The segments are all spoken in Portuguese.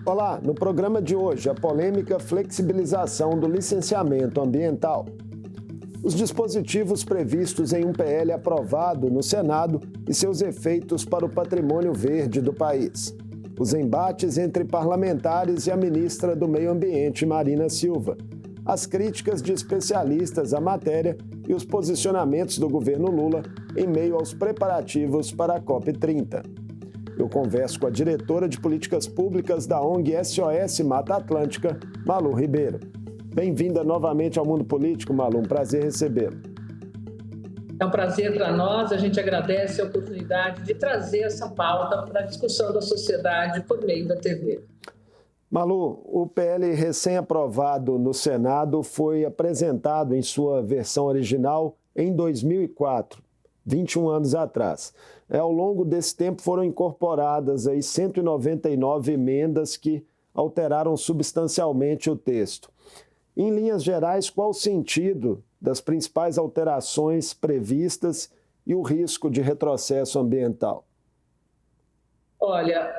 Olá, no programa de hoje, a polêmica flexibilização do licenciamento ambiental. Os dispositivos previstos em um PL aprovado no Senado e seus efeitos para o patrimônio verde do país. Os embates entre parlamentares e a ministra do Meio Ambiente, Marina Silva. As críticas de especialistas à matéria e os posicionamentos do governo Lula em meio aos preparativos para a COP30. Eu converso com a diretora de Políticas Públicas da ONG SOS Mata Atlântica, Malu Ribeiro. Bem-vinda novamente ao Mundo Político, Malu. Um prazer recebê-lo. É um prazer para nós. A gente agradece a oportunidade de trazer essa pauta para a discussão da sociedade por meio da TV. Malu, o PL recém-aprovado no Senado foi apresentado em sua versão original em 2004, 21 anos atrás. Ao longo desse tempo foram incorporadas aí 199 emendas que alteraram substancialmente o texto. Em linhas gerais, qual o sentido das principais alterações previstas e o risco de retrocesso ambiental? Olha,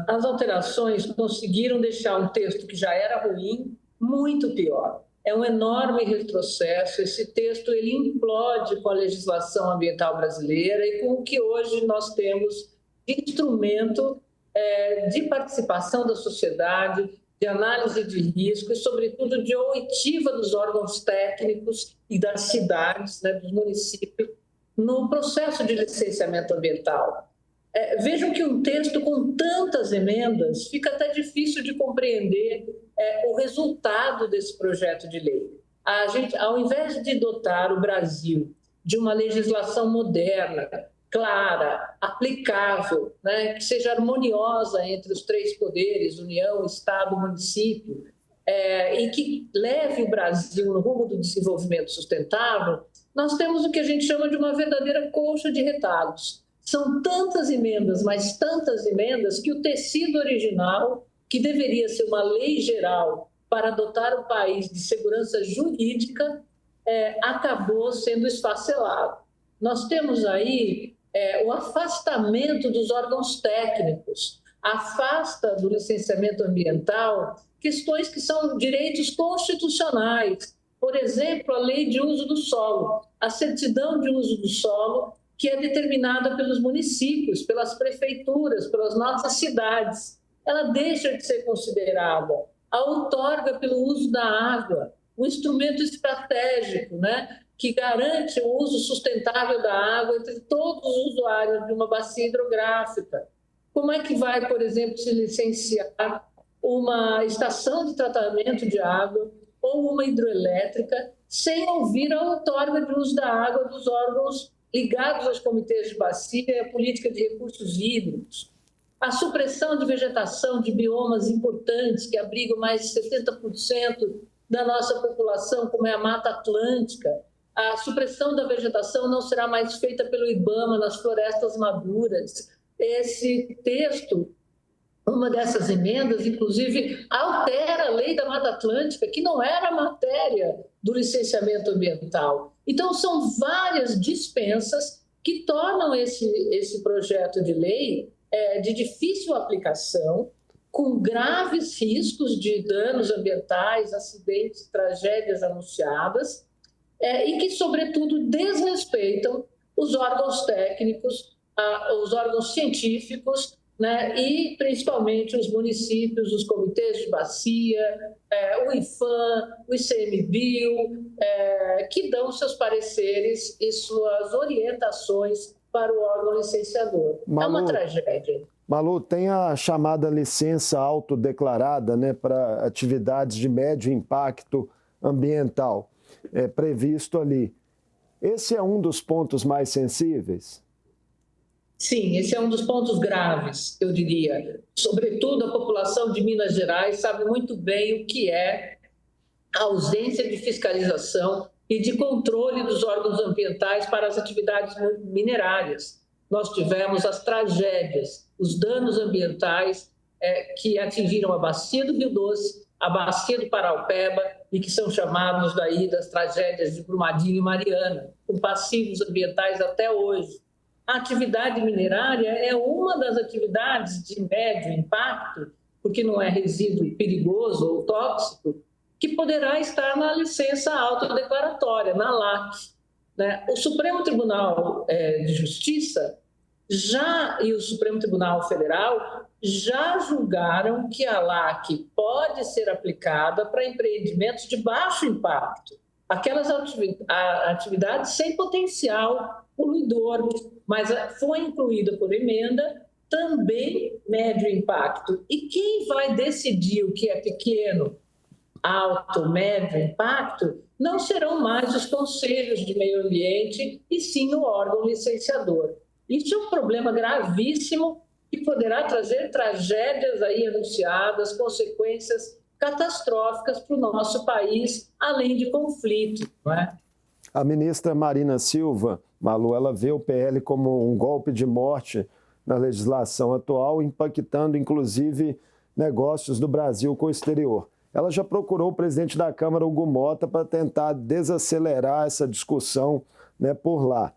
as alterações conseguiram deixar um texto que já era ruim muito pior. É um enorme retrocesso. Esse texto ele implode com a legislação ambiental brasileira e com o que hoje nós temos de instrumento de participação da sociedade, de análise de risco e, sobretudo, de oitiva dos órgãos técnicos e das cidades, dos municípios, no processo de licenciamento ambiental. Vejam que um texto com tantas emendas fica até difícil de compreender o resultado desse projeto de lei. A gente, ao invés de dotar o Brasil de uma legislação moderna, clara, aplicável, que seja harmoniosa entre os três poderes, União, Estado, Município, e que leve o Brasil no rumo do desenvolvimento sustentável, nós temos o que a gente chama de uma verdadeira colcha de retalhos. São tantas emendas, mas tantas emendas, que o tecido original, que deveria ser uma lei geral para dotar o país de segurança jurídica, acabou sendo esfacelado. Nós temos aí o afastamento dos órgãos técnicos, afasta do licenciamento ambiental questões que são direitos constitucionais. Por exemplo, a lei de uso do solo, a certidão de uso do solo, que é determinada pelos municípios, pelas prefeituras, pelas nossas cidades. Ela deixa de ser considerada. A outorga pelo uso da água, um instrumento estratégico, que garante o uso sustentável da água entre todos os usuários de uma bacia hidrográfica. Como é que vai, por exemplo, se licenciar uma estação de tratamento de água ou uma hidroelétrica sem ouvir a outorga de uso da água dos órgãos ligados aos comitês de bacia e à política de recursos hídricos? A supressão de vegetação de biomas importantes que abrigam mais de 70% da nossa população, como é a Mata Atlântica. A supressão da vegetação não será mais feita pelo IBAMA nas florestas maduras. Esse texto, uma dessas emendas, inclusive, altera a lei da Mata Atlântica, que não era matéria do licenciamento ambiental. Então, são várias dispensas que tornam esse projeto de lei de difícil aplicação, com graves riscos de danos ambientais, acidentes, tragédias anunciadas, e que, sobretudo, desrespeitam os órgãos técnicos, os órgãos científicos, e principalmente os municípios, os comitês de bacia, o IFAM, o ICMBio, que dão seus pareceres e suas orientações para o órgão licenciador. Malu, é uma tragédia. Malu, tem a chamada licença autodeclarada para atividades de médio impacto ambiental previsto ali. Esse é um dos pontos mais sensíveis? Sim, esse é um dos pontos graves, eu diria. Sobretudo, a população de Minas Gerais sabe muito bem o que é a ausência de fiscalização e de controle dos órgãos ambientais para as atividades minerárias. Nós tivemos as tragédias, os danos ambientais que atingiram a bacia do Rio Doce, a bacia do Paraupeba e que são chamados daí das tragédias de Brumadinho e Mariana, com passivos ambientais até hoje. A atividade minerária é uma das atividades de médio impacto, porque não é resíduo perigoso ou tóxico, que poderá estar na licença autodeclaratória, na LAC, né? O Supremo Tribunal de Justiça e o Supremo Tribunal Federal já julgaram que a LAC pode ser aplicada para empreendimentos de baixo impacto, aquelas atividades sem potencial poluidor, mas foi incluída por emenda também médio impacto. E quem vai decidir o que é pequeno, alto, médio impacto não serão mais os conselhos de meio ambiente, e sim o órgão licenciador. Isso é um problema gravíssimo que poderá trazer tragédias aí anunciadas, consequências catastróficas para o nosso país, além de conflito, não é? A ministra Marina Silva, Malu, ela vê o PL como um golpe de morte na legislação atual, impactando inclusive negócios do Brasil com o exterior. Ela já procurou o presidente da Câmara, Hugo Mota, para tentar desacelerar essa discussão, né, por lá.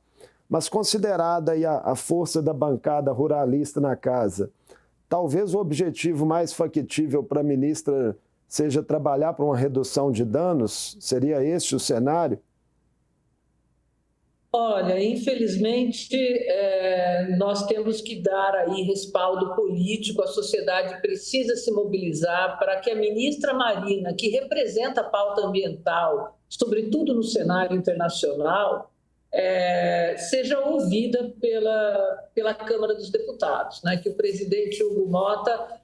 Mas considerada aí a força da bancada ruralista na casa, talvez o objetivo mais factível para a ministra seja trabalhar para uma redução de danos? Seria esse o cenário? Olha, infelizmente, nós temos que dar aí respaldo político, a sociedade precisa se mobilizar para que a ministra Marina, que representa a pauta ambiental, sobretudo no cenário internacional, seja ouvida pela Câmara dos Deputados, né? Que o presidente Hugo Mota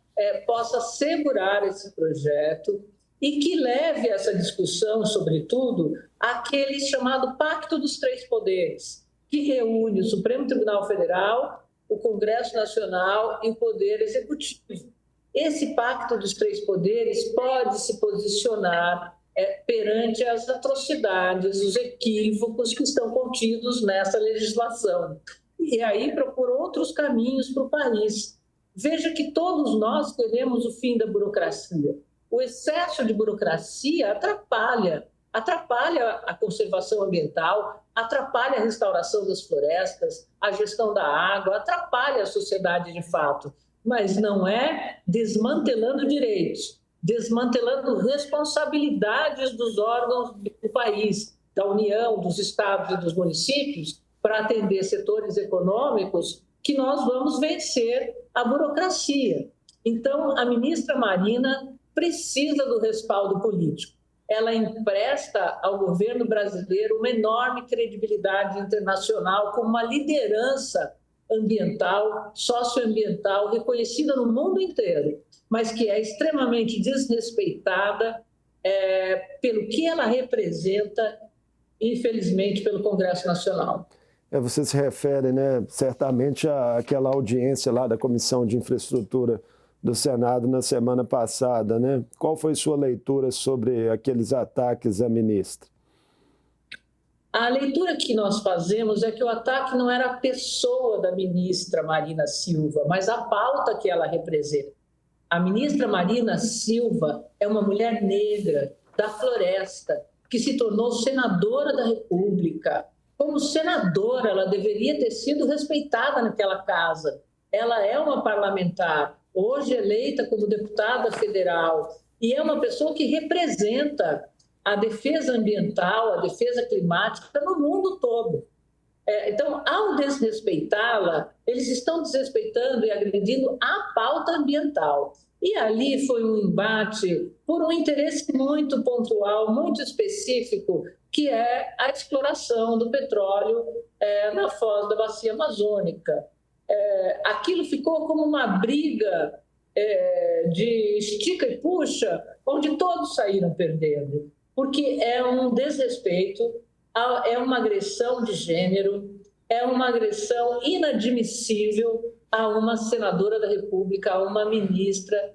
possa segurar esse projeto e que leve essa discussão, sobretudo, àquele chamado Pacto dos Três Poderes, que reúne o Supremo Tribunal Federal, o Congresso Nacional e o Poder Executivo. Esse Pacto dos Três Poderes pode se posicionar perante as atrocidades, os equívocos que estão contidos nessa legislação. E aí propor outros caminhos para o país. Veja que todos nós queremos o fim da burocracia. O excesso de burocracia atrapalha a conservação ambiental, atrapalha a restauração das florestas, a gestão da água, atrapalha a sociedade de fato, mas não é desmantelando direitos, desmantelando responsabilidades dos órgãos do país, da União, dos estados e dos municípios, para atender setores econômicos, que nós vamos vencer a burocracia. Então, a ministra Marina precisa do respaldo político. Ela empresta ao governo brasileiro uma enorme credibilidade internacional como uma liderança ambiental, socioambiental, reconhecida no mundo inteiro, mas que é extremamente desrespeitada pelo que ela representa, infelizmente, pelo Congresso Nacional. Você se refere, né, certamente àquela audiência lá da Comissão de Infraestrutura do Senado na semana passada, né? Qual foi sua leitura sobre aqueles ataques à ministra? A leitura que nós fazemos é que o ataque não era a pessoa da ministra Marina Silva, mas a pauta que ela representa. A ministra Marina Silva é uma mulher negra da floresta que se tornou senadora da República. Como senadora, ela deveria ter sido respeitada naquela casa. Ela é uma parlamentar, hoje eleita como deputada federal, e é uma pessoa que representa a defesa ambiental, a defesa climática no mundo todo. Então, ao desrespeitá-la, eles estão desrespeitando e agredindo a pauta ambiental. E ali foi um embate por um interesse muito pontual, muito específico, que é a exploração do petróleo na foz da bacia amazônica. Aquilo ficou como uma briga de estica e puxa, onde todos saíram perdendo, porque é um desrespeito, é uma agressão de gênero, é uma agressão inadmissível a uma senadora da República, a uma ministra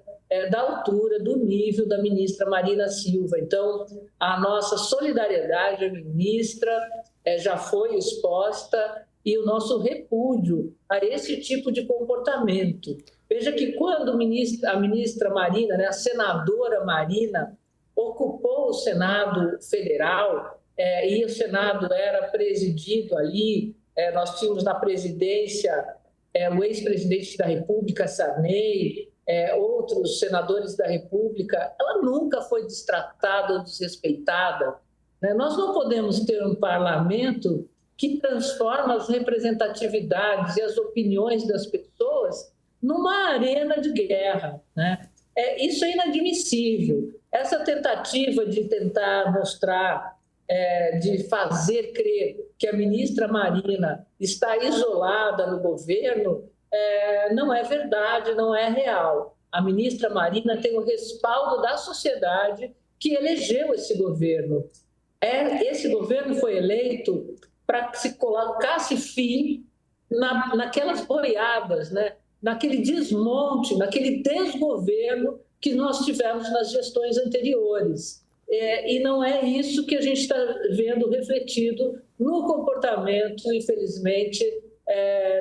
da altura, do nível da ministra Marina Silva. Então, a nossa solidariedade à ministra já foi exposta e o nosso repúdio a esse tipo de comportamento. Veja que quando a ministra Marina, né, a senadora Marina, ocupou o Senado Federal, e o Senado era presidido ali, nós tínhamos na presidência o ex-presidente da República, Sarney, outros senadores da República, ela nunca foi destratada ou desrespeitada, né? Nós não podemos ter um parlamento que transforma as representatividades e as opiniões das pessoas numa arena de guerra, né? Isso é inadmissível. Essa tentativa de tentar mostrar, de fazer crer que a ministra Marina está isolada no governo, não é verdade, não é real. A ministra Marina tem o respaldo da sociedade que elegeu esse governo. Esse governo foi eleito para que se colocasse fim naquelas boiadas, né? Naquele desmonte, naquele desgoverno que nós tivemos nas gestões anteriores. E não é isso que a gente está vendo refletido no comportamento, infelizmente,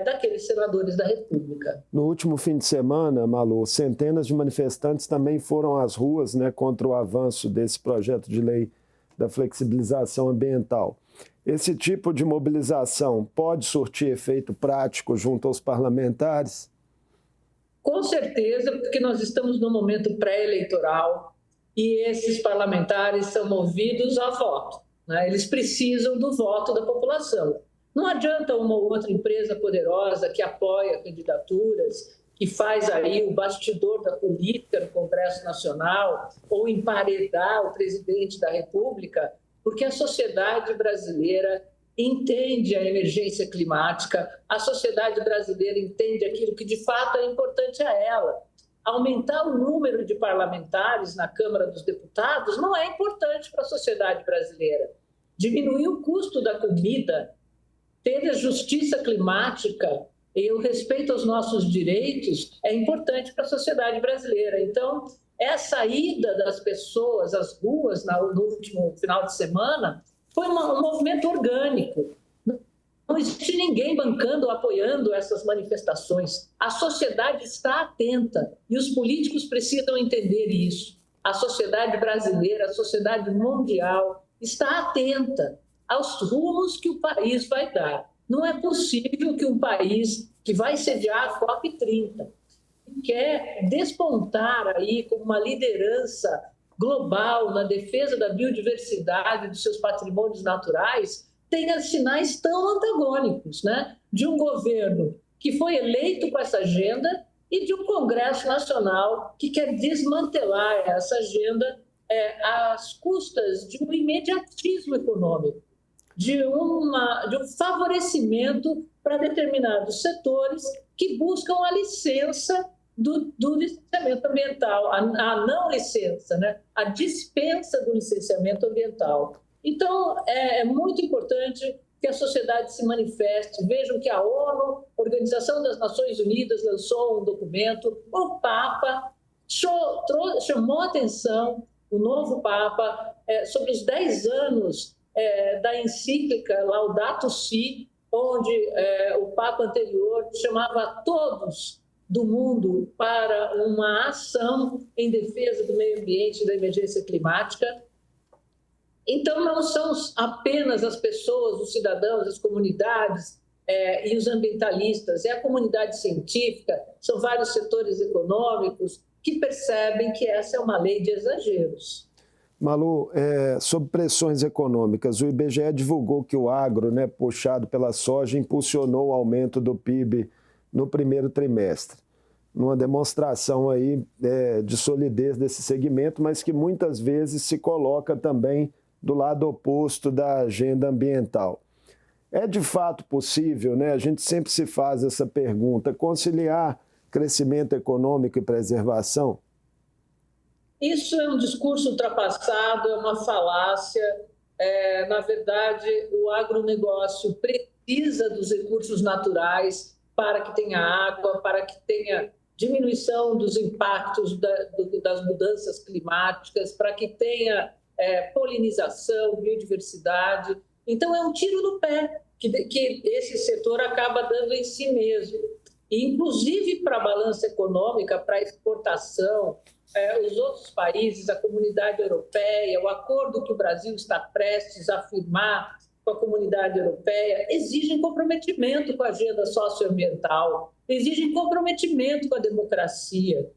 daqueles senadores da República. No último fim de semana, Malu, centenas de manifestantes também foram às ruas, né, contra o avanço desse projeto de lei da flexibilização ambiental. Esse tipo de mobilização pode surtir efeito prático junto aos parlamentares? Com certeza, porque nós estamos num momento pré-eleitoral e esses parlamentares são movidos a voto, né? Eles precisam do voto da população. Não adianta uma ou outra empresa poderosa que apoia candidaturas, que faz aí o bastidor da política no Congresso Nacional ou emparedar o presidente da República, porque a sociedade brasileira entende a emergência climática, a sociedade brasileira entende aquilo que de fato é importante a ela. Aumentar o número de parlamentares na Câmara dos Deputados não é importante para a sociedade brasileira. Diminuir o custo da comida, ter a justiça climática e o respeito aos nossos direitos é importante para a sociedade brasileira. Então, essa ida das pessoas às ruas no último final de semana foi um movimento orgânico. Não existe ninguém bancando ou apoiando essas manifestações. A sociedade está atenta e os políticos precisam entender isso. A sociedade brasileira, a sociedade mundial está atenta aos rumos que o país vai dar. Não é possível que um país que vai sediar a COP30, que quer despontar aí como uma liderança global na defesa da biodiversidade dos seus patrimônios naturais, tenha sinais tão antagônicos, né? De um governo que foi eleito com essa agenda e de um Congresso Nacional que quer desmantelar essa agenda às custas de um imediatismo econômico, de um favorecimento para determinados setores que buscam a licença do licenciamento ambiental, a não licença, né? A dispensa do licenciamento ambiental. Então, é muito importante que a sociedade se manifeste. Vejam que a ONU, Organização das Nações Unidas, lançou um documento, o Papa chamou atenção, o novo Papa, sobre os 10 anos da encíclica Laudato Si, onde o Papa anterior chamava a todos do mundo para uma ação em defesa do meio ambiente e da emergência climática. Então, não são apenas as pessoas, os cidadãos, as comunidades e os ambientalistas, é a comunidade científica, são vários setores econômicos que percebem que essa é uma lei de exageros. Malu, sob pressões econômicas, o IBGE divulgou que o agro, né, puxado pela soja, impulsionou o aumento do PIB no primeiro trimestre, numa demonstração aí, de solidez desse segmento, mas que muitas vezes se coloca também do lado oposto da agenda ambiental. É de fato possível, né? A gente sempre se faz essa pergunta, conciliar crescimento econômico e preservação? Isso é um discurso ultrapassado, é uma falácia. Na verdade, o agronegócio precisa dos recursos naturais para que tenha água, para que tenha diminuição dos impactos das mudanças climáticas, para que tenha polinização, biodiversidade. Então, é um tiro no pé que esse setor acaba dando em si mesmo. E, inclusive, para a balança econômica, para a exportação, os outros países, a comunidade europeia, o acordo que o Brasil está prestes a firmar com a comunidade europeia, exigem comprometimento com a agenda socioambiental, exigem comprometimento com a democracia.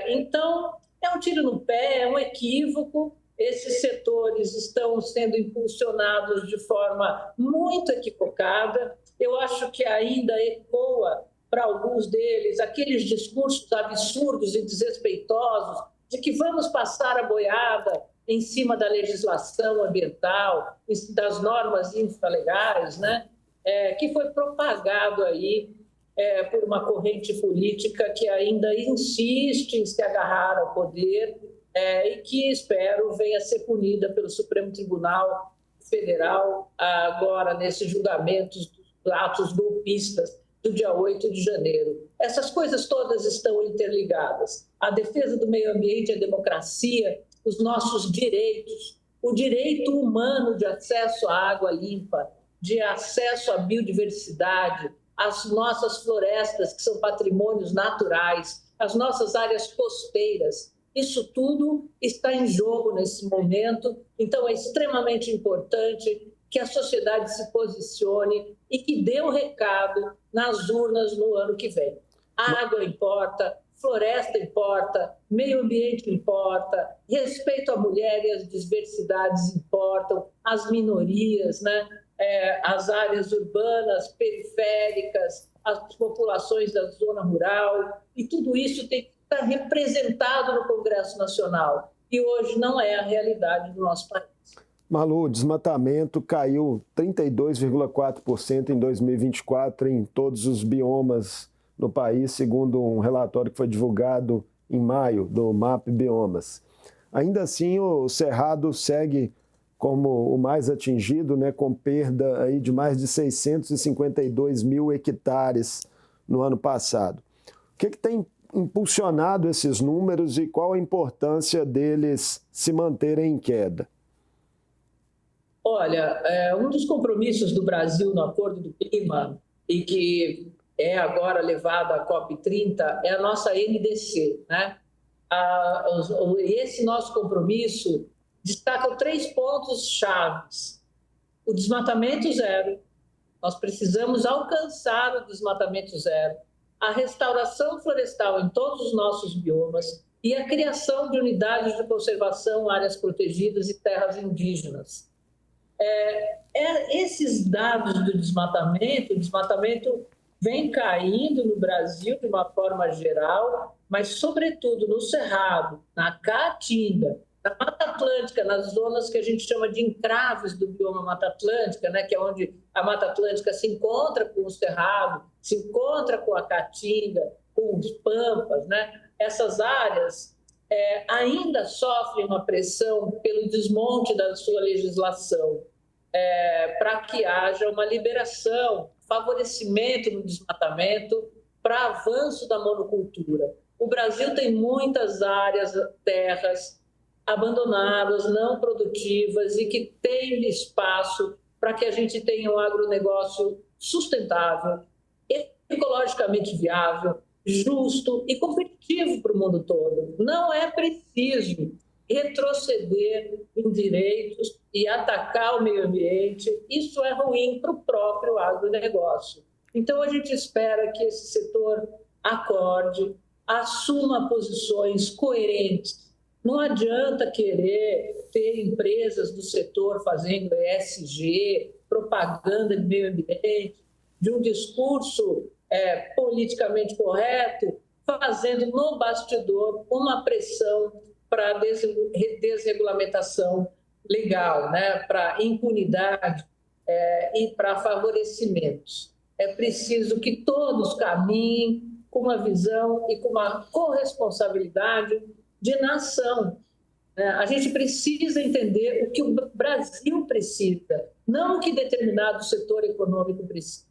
Então, é um tiro no pé, é um equívoco. Esses setores estão sendo impulsionados de forma muito equivocada. Eu acho que ainda ecoa para alguns deles aqueles discursos absurdos e desrespeitosos de que vamos passar a boiada em cima da legislação ambiental, das normas infralegais, né? Que foi propagado aí por uma corrente política que ainda insiste em se agarrar ao poder e que, espero, venha a ser punida pelo Supremo Tribunal Federal agora nesses julgamentos dos atos golpistas do dia 8 de janeiro. Essas coisas todas estão interligadas. A defesa do meio ambiente, a democracia, os nossos direitos, o direito humano de acesso à água limpa, de acesso à biodiversidade, as nossas florestas, que são patrimônios naturais, as nossas áreas costeiras. Isso tudo está em jogo nesse momento, então é extremamente importante que a sociedade se posicione e que dê o recado nas urnas no ano que vem. A água importa, floresta importa, meio ambiente importa, respeito à mulher e às diversidades importam, as minorias, né? As áreas urbanas, periféricas, as populações da zona rural, e tudo isso tem que estar representado no Congresso Nacional. E hoje não é a realidade do nosso país. Malu, o desmatamento caiu 32,4% em 2024 em todos os biomas no país, segundo um relatório que foi divulgado em maio do MAP Biomas. Ainda assim, o Cerrado segue como o mais atingido, né, com perda aí de mais de 652 mil hectares no ano passado. O que tem impulsionado esses números e qual a importância deles se manterem em queda? Olha, um dos compromissos do Brasil no Acordo do Clima e que é agora levado à COP30 é a nossa NDC, né? Esse nosso compromisso destaca 3 pontos chaves. O desmatamento zero, nós precisamos alcançar o desmatamento zero, a restauração florestal em todos os nossos biomas e a criação de unidades de conservação, áreas protegidas e terras indígenas. Esses dados do desmatamento, o desmatamento vem caindo no Brasil de uma forma geral, mas sobretudo no Cerrado, na Caatinga, na Mata Atlântica, nas zonas que a gente chama de encraves do bioma Mata Atlântica, né, que é onde a Mata Atlântica se encontra com o Cerrado, se encontra com a Caatinga, com os Pampas, né? Essas áreas ainda sofrem uma pressão pelo desmonte da sua legislação, para que haja uma liberação, favorecimento no desmatamento para avanço da monocultura. O Brasil tem muitas áreas, terras abandonadas, não produtivas e que tem espaço para que a gente tenha um agronegócio sustentável, ecologicamente viável, justo e competitivo para o mundo todo. Não é preciso retroceder em direitos e atacar o meio ambiente. Isso é ruim para o próprio agronegócio. Então, a gente espera que esse setor acorde, assuma posições coerentes. Não adianta querer ter empresas do setor fazendo ESG, propaganda de meio ambiente, de um discurso politicamente correto, fazendo no bastidor uma pressão para desregulamentação legal, né? Para impunidade e para favorecimentos. É preciso que todos caminhem com uma visão e com uma corresponsabilidade de nação. A gente precisa entender o que o Brasil precisa, não o que determinado setor econômico precisa.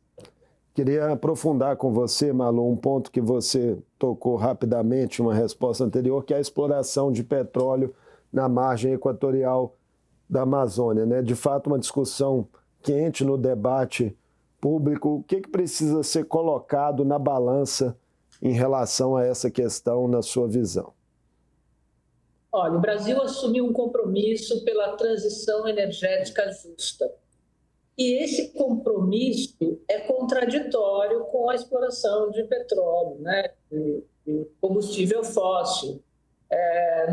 Queria aprofundar com você, Malu, um ponto que você tocou rapidamente, uma resposta anterior, que é a exploração de petróleo na margem equatorial da Amazônia, né? De fato, uma discussão quente no debate público. O que precisa ser colocado na balança em relação a essa questão, na sua visão? Olha, o Brasil assumiu um compromisso pela transição energética justa. E esse compromisso é contraditório com a exploração de petróleo, né? combustível fóssil.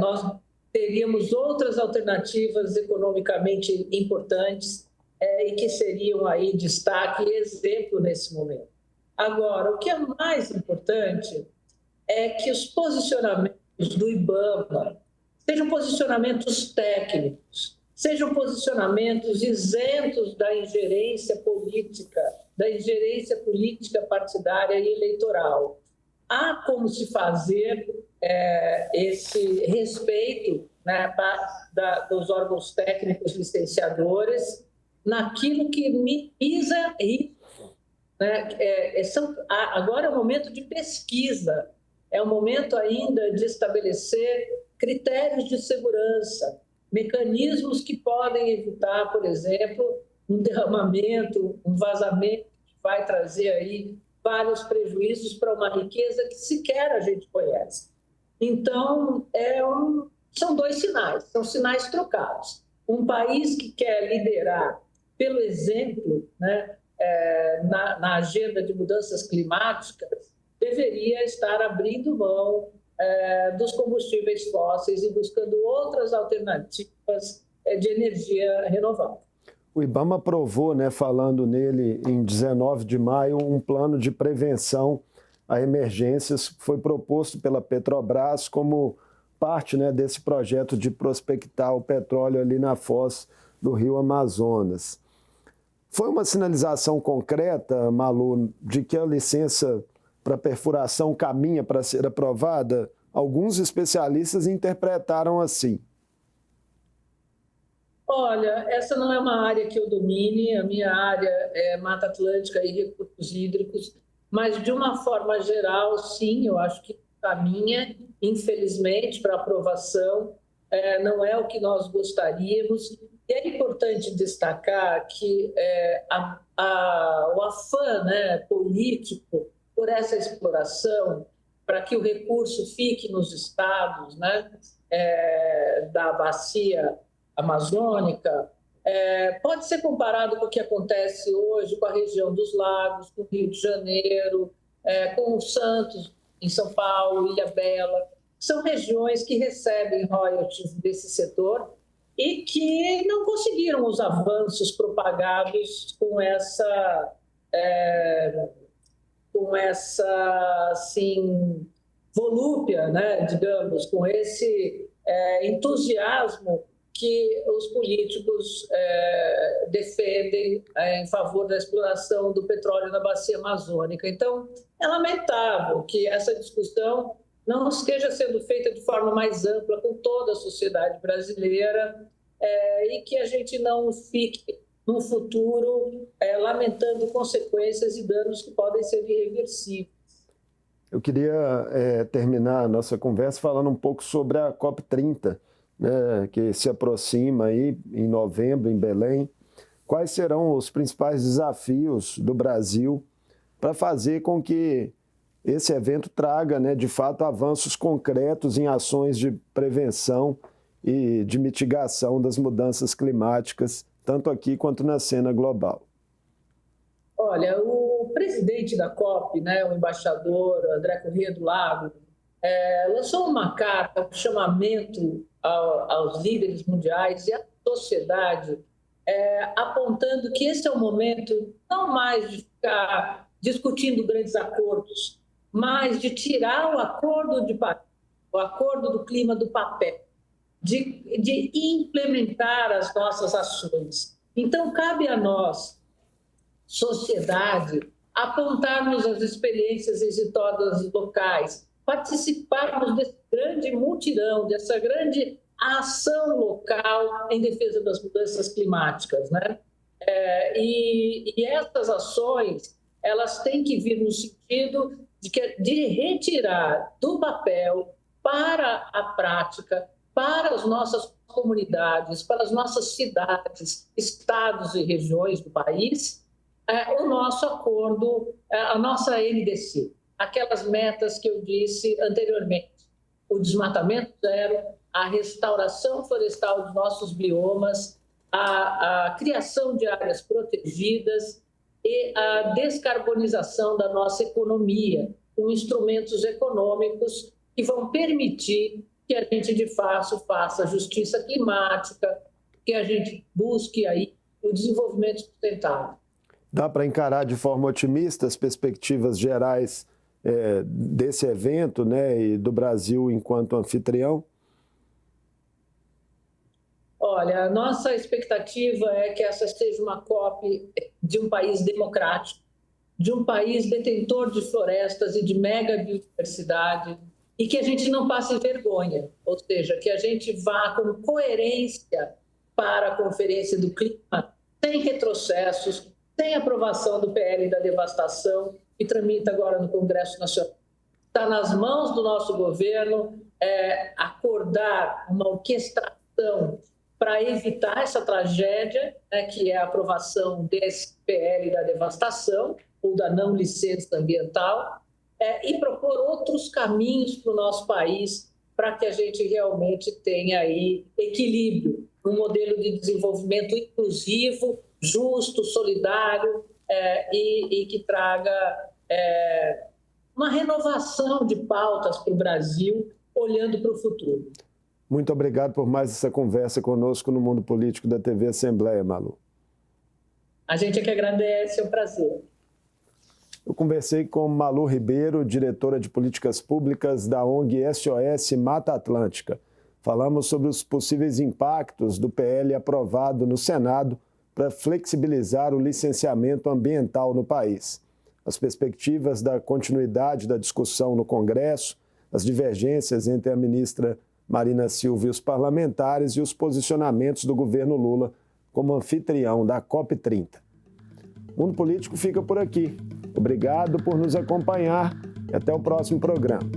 Nós teríamos outras alternativas economicamente importantes e que seriam aí destaque e exemplo nesse momento. Agora, o que é mais importante é que os posicionamentos do IBAMA sejam posicionamentos técnicos, sejam posicionamentos isentos da ingerência política partidária e eleitoral. Há como se fazer esse respeito, né, dos órgãos técnicos licenciadores naquilo que minimiza risco, né? Agora é o momento de pesquisa, é o momento ainda de estabelecer critérios de segurança, mecanismos que podem evitar, por exemplo, um derramamento, um vazamento que vai trazer aí vários prejuízos para uma riqueza que sequer a gente conhece. Então, são dois sinais, são sinais trocados. Um país que quer liderar pelo exemplo, né, na agenda de mudanças climáticas, deveria estar abrindo mão dos combustíveis fósseis e buscando outras alternativas de energia renovável. O IBAMA aprovou, né, falando nele em 19 de maio, um plano de prevenção a emergências que foi proposto pela Petrobras como parte, né, desse projeto de prospectar o petróleo ali na foz do Rio Amazonas. Foi uma sinalização concreta, Malu, de que a licença para perfuração caminha para ser aprovada? Alguns especialistas interpretaram assim. Olha, essa não é uma área que eu domine, a minha área é Mata Atlântica e recursos hídricos, mas de uma forma geral, sim, eu acho que caminha, infelizmente, para aprovação, não é o que nós gostaríamos. E é importante destacar que o afã, né, político por essa exploração, para que o recurso fique nos estados, né, da bacia amazônica, pode ser comparado com o que acontece hoje com a região dos lagos, com o Rio de Janeiro, com o Santos, em São Paulo, Ilhabela. São regiões que recebem royalties desse setor e que não conseguiram os avanços propagados com essa assim, volúpia, né, digamos, com esse entusiasmo que os políticos defendem em favor da exploração do petróleo na bacia amazônica. Então, é lamentável que essa discussão não esteja sendo feita de forma mais ampla com toda a sociedade brasileira e que a gente não fique no futuro lamentando consequências e danos que podem ser irreversíveis. Eu queria terminar a nossa conversa falando um pouco sobre a COP30, né, que se aproxima aí em novembro em Belém. Quais serão os principais desafios do Brasil para fazer com que esse evento traga, né, de fato, avanços concretos em ações de prevenção e de mitigação das mudanças climáticas, tanto aqui quanto na cena global? Olha, o presidente da COP, né, o embaixador André Corrêa do Lago, lançou uma carta, um chamamento aos líderes mundiais e à sociedade, apontando que esse é o momento não mais de ficar discutindo grandes acordos, mas de tirar o acordo do clima do papel, de implementar as nossas ações. Então, cabe a nós, sociedade, apontarmos as experiências exitosas locais, participarmos desse grande mutirão, dessa grande ação local em defesa das mudanças climáticas, né? E essas ações, elas têm que vir no sentido de retirar do papel para a prática, para as nossas comunidades, para as nossas cidades, estados e regiões do país, o nosso acordo, a nossa NDC, aquelas metas que eu disse anteriormente, o desmatamento zero, a restauração florestal dos nossos biomas, a criação de áreas protegidas e a descarbonização da nossa economia. com instrumentos econômicos que vão permitir que a gente, de fato, faça justiça climática, que a gente busque aí o desenvolvimento sustentável. Dá para encarar de forma otimista as perspectivas gerais desse evento, né, e do Brasil enquanto anfitrião? Olha, a nossa expectativa é que essa seja uma COP de um país democrático, de um país detentor de florestas e de mega biodiversidade, e que a gente não passe vergonha, ou seja, que a gente vá com coerência para a Conferência do Clima, sem retrocessos, sem aprovação do PL da devastação, que tramita agora no Congresso Nacional. Está nas mãos do nosso governo acordar uma orquestração para evitar essa tragédia, né, que é a aprovação desse PL da devastação, ou da não licença ambiental, e propor outros caminhos para o nosso país para que a gente realmente tenha aí equilíbrio, um modelo de desenvolvimento inclusivo, justo, solidário e que traga uma renovação de pautas para o Brasil, olhando para o futuro. Muito obrigado por mais essa conversa conosco no Mundo Político da TV Assembleia, Malu. A gente é que agradece, é um prazer. Eu conversei com Malu Ribeiro, diretora de Políticas Públicas da ONG SOS Mata Atlântica. Falamos sobre os possíveis impactos do PL aprovado no Senado para flexibilizar o licenciamento ambiental no país. As perspectivas da continuidade da discussão no Congresso, as divergências entre a ministra Marina Silva e os parlamentares e os posicionamentos do governo Lula como anfitrião da COP30. O Mundo Político fica por aqui. Obrigado por nos acompanhar e até o próximo programa.